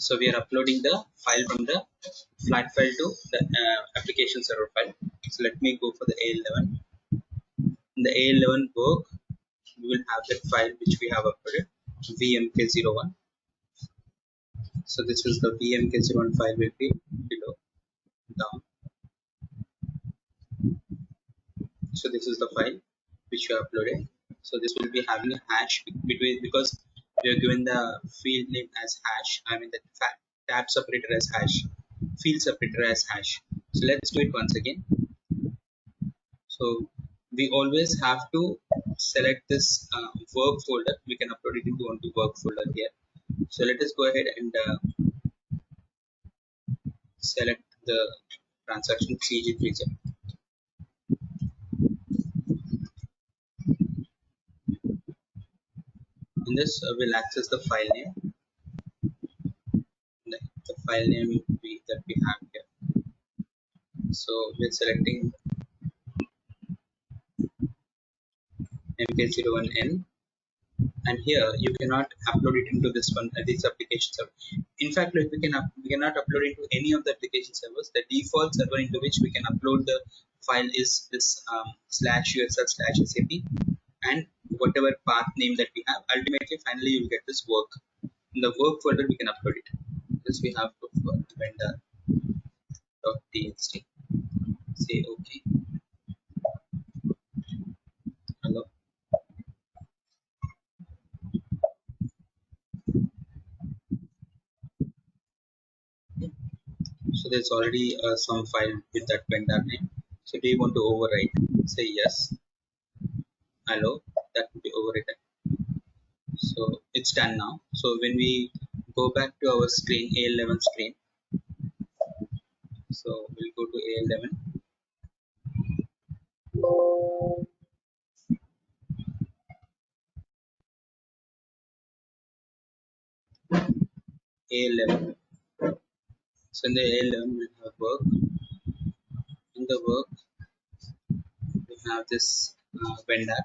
So we are uploading the file from the flat file to the application server file. So let me go for the A11. In the A11 work, we will have that file which we have uploaded, vmk01. So this is the vmk01 file will be below down. So this is the file which we uploaded. So this will be having a hash between, because we are given the field name as hash, I mean the tab separator as hash, field separator as hash. So let's do it once again. So we always have to select this work folder. We can upload it into onto work folder here. So let us go ahead and select the transaction CG freezer. In this we'll access the file name. The file name that we have here. So we're selecting mk01n, and here you cannot upload it into this one, this application server. In fact, like we cannot upload it to any of the application servers. The default server into which we can upload the file is this /usr/sap, and whatever path name that we have. Ultimately, finally, you will get this work. In the work folder, we can upload it. This we have to vendor.txt. Say okay. Hello. So there's already some file with that vendor name. So do you want to overwrite? Say yes. Hello. That will be overwritten. So it's done now. So when we go back to our screen, A11 screen. So we'll go to A11. A11. So in the A11 we'll have work. In the work we have this vendor.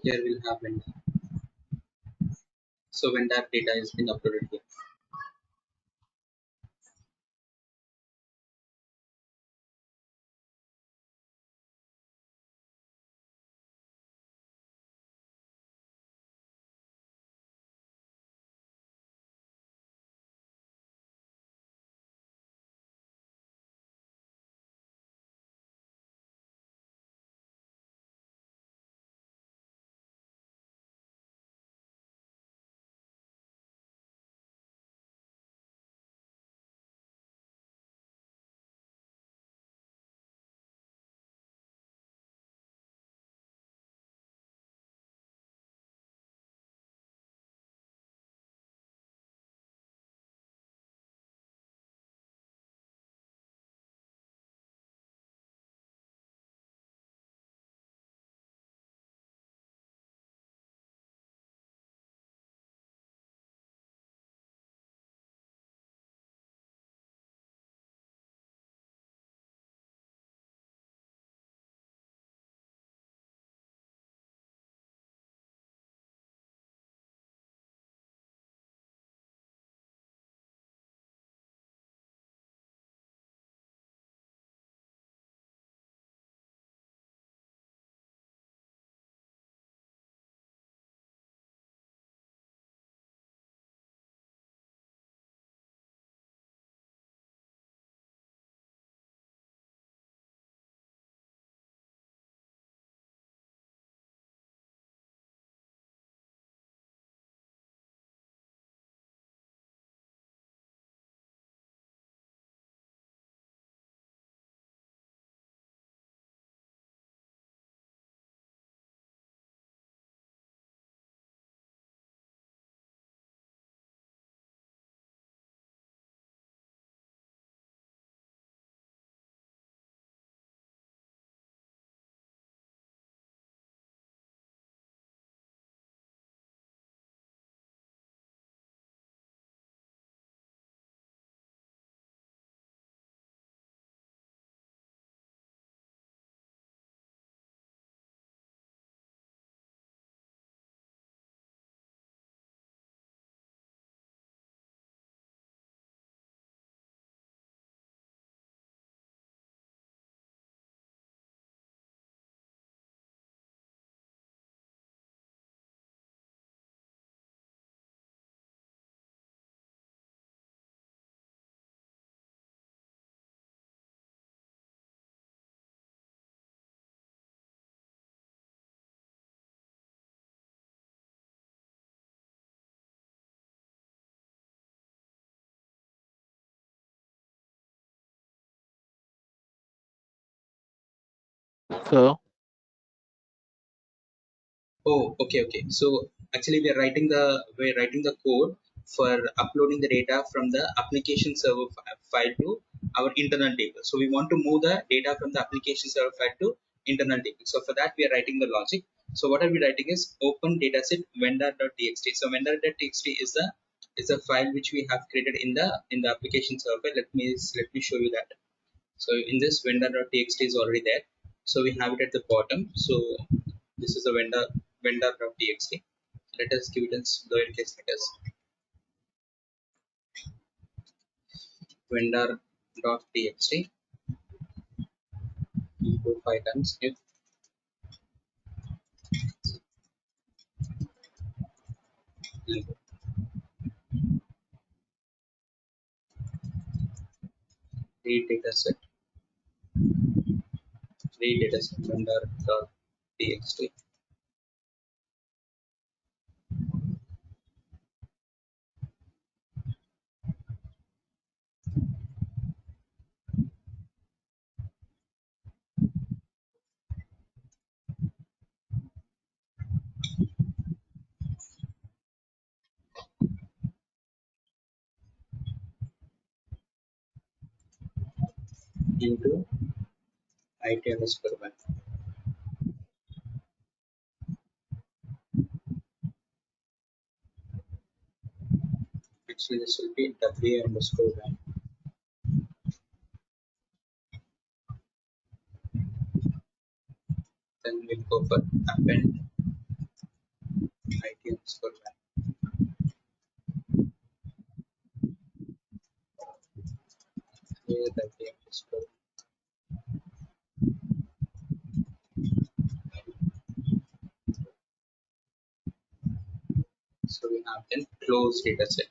Here we'll have vendor. So vendor data is being uploaded here. So, Oh, okay, okay. So actually, we're writing the code for uploading the data from the application server file to our internal table. So we want to move the data from the application server file to internal table. So for that, we are writing the logic. So what are we writing is open dataset vendor.txt. So vendor.txt is a file which we have created in the application server. Let me show you that. So in this vendor.txt is already there. So we have it at the bottom. So this is a vendor.txt. Let us give it as lowercase letters. Vendor.txt equal 5 times if read dataset vendor.txt into it underscore one. Actually, this will be w underscore one. Then we'll go for append it underscore one. Here w underscore. So we have then close dataset,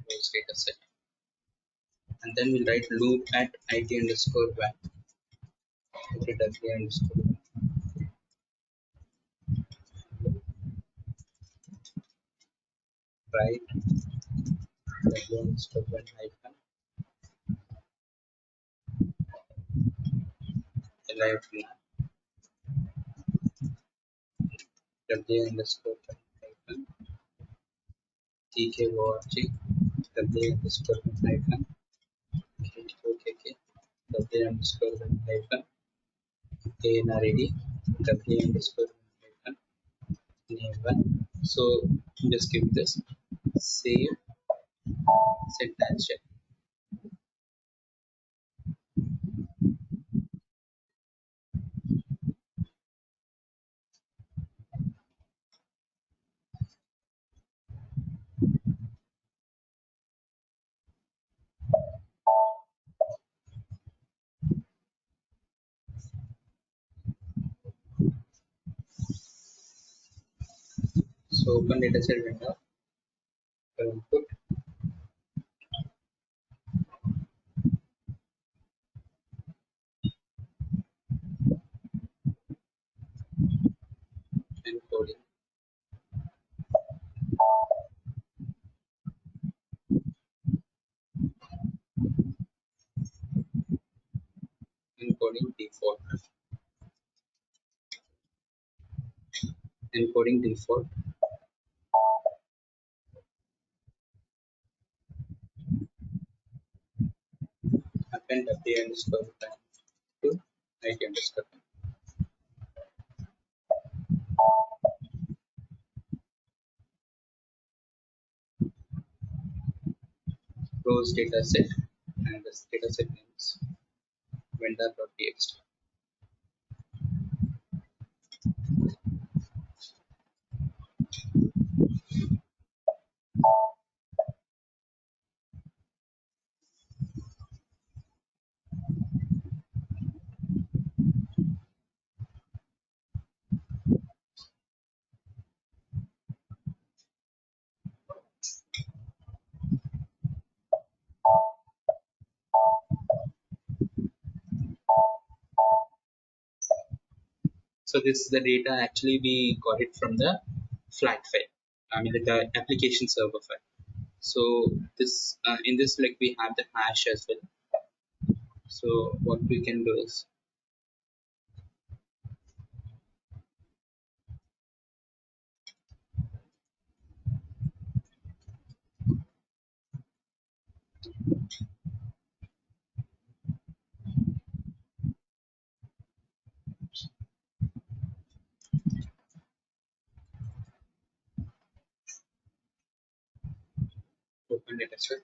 close dataset, and then we'll write loop at it underscore one. W underscore one. Right w underscore one hyphen live w underscore one hyphen tkorg w underscore one hyphen kkk w underscore one hyphen anred w underscore one hyphen name one. So just give this save set that check. So open dataset window, input, encoding, encoding default, encoding default, append w underscore one to it underscore one. Close dataset, and this dataset names vendor.txt. So this is the data actually we got it from the flat file. I mean the application server file. So this in this like we have the hash as well. So what we can do is, open data set.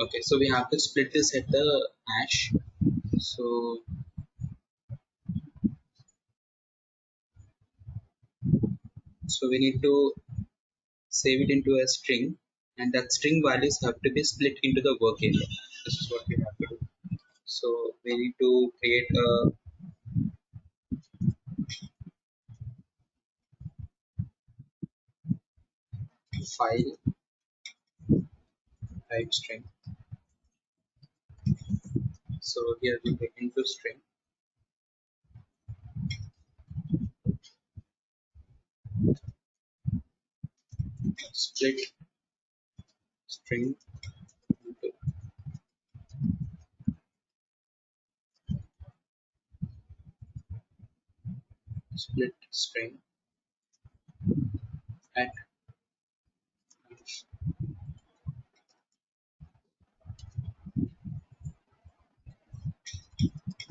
Okay, so we have to split this at the hash. So we need to save it into a string, and that string values have to be split into the work area. This is what we have to do. So we need to create a file type string. So here we get into string, split string into split string at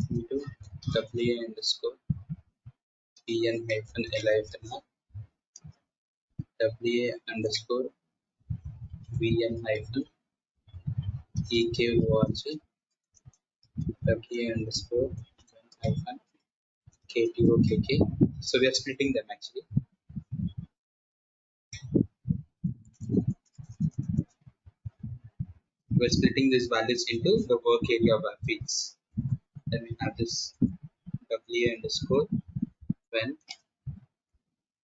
into wa underscore en hyphen li hyphen wa underscore vn hyphen ekorg wa underscore hyphen ktokk. So we are splitting them actually. We're splitting these values into the work area of our fields. Then we have this wa underscore when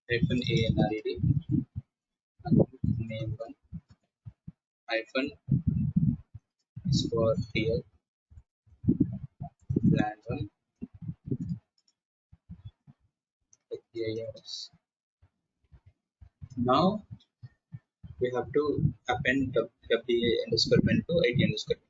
hyphen anred name one hyphen score TL plan one PIRS. Now we have to append WA underscore when to ID underscore.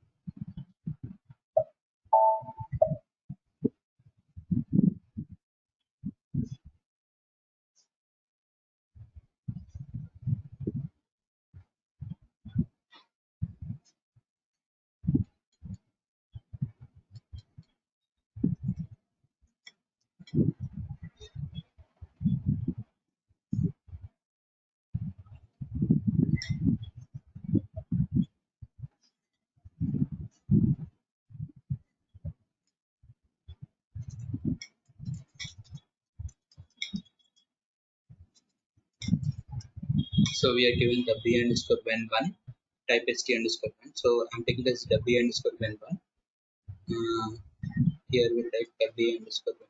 So we are giving WA underscore when one type ST underscore one. So I'm taking this WA underscore when one. Here we type WA underscore when.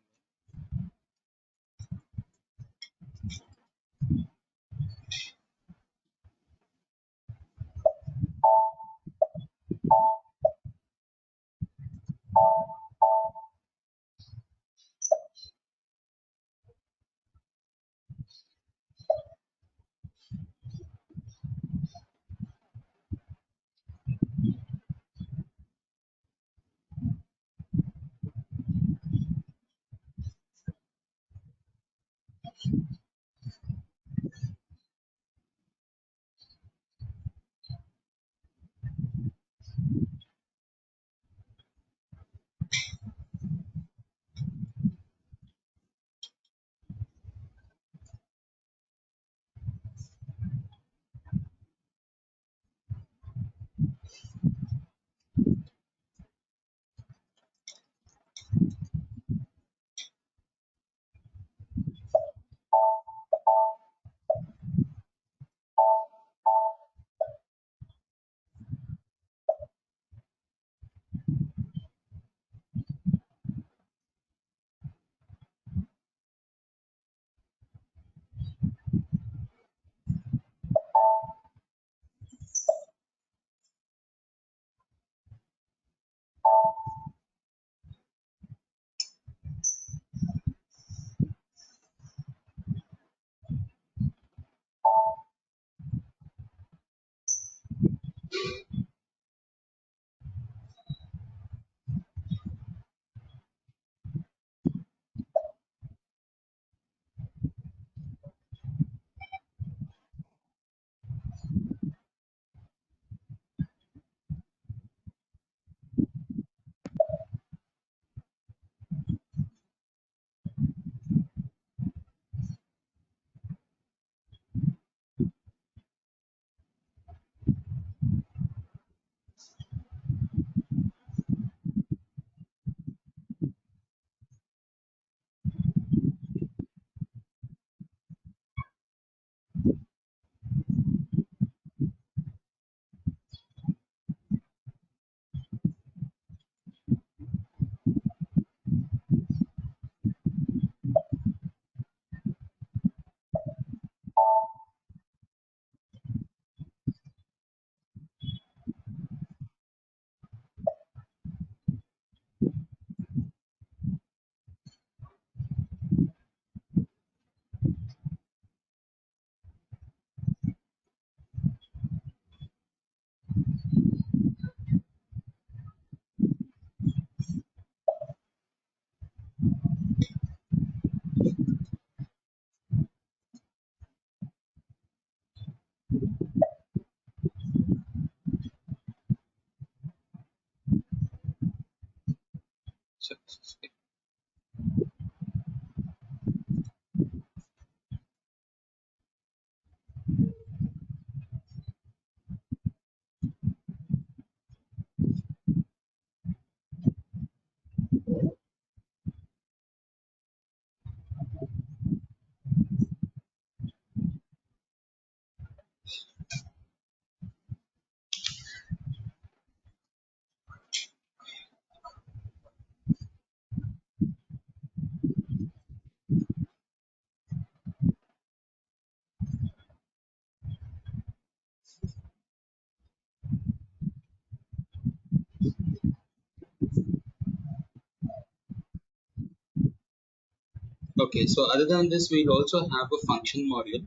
Okay, so other than this, we'll also have a function module,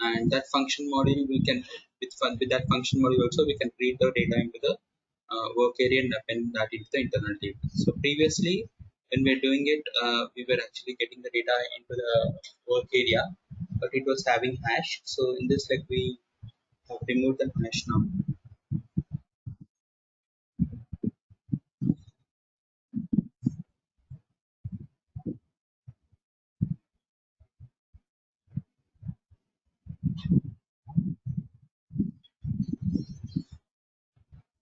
and that function module we can with that function module also we can read the data into the work area and append that into the internal table. So previously, when we are doing it, we were actually getting the data into the work area, but it was having hash. So in this, like we have removed the hash now.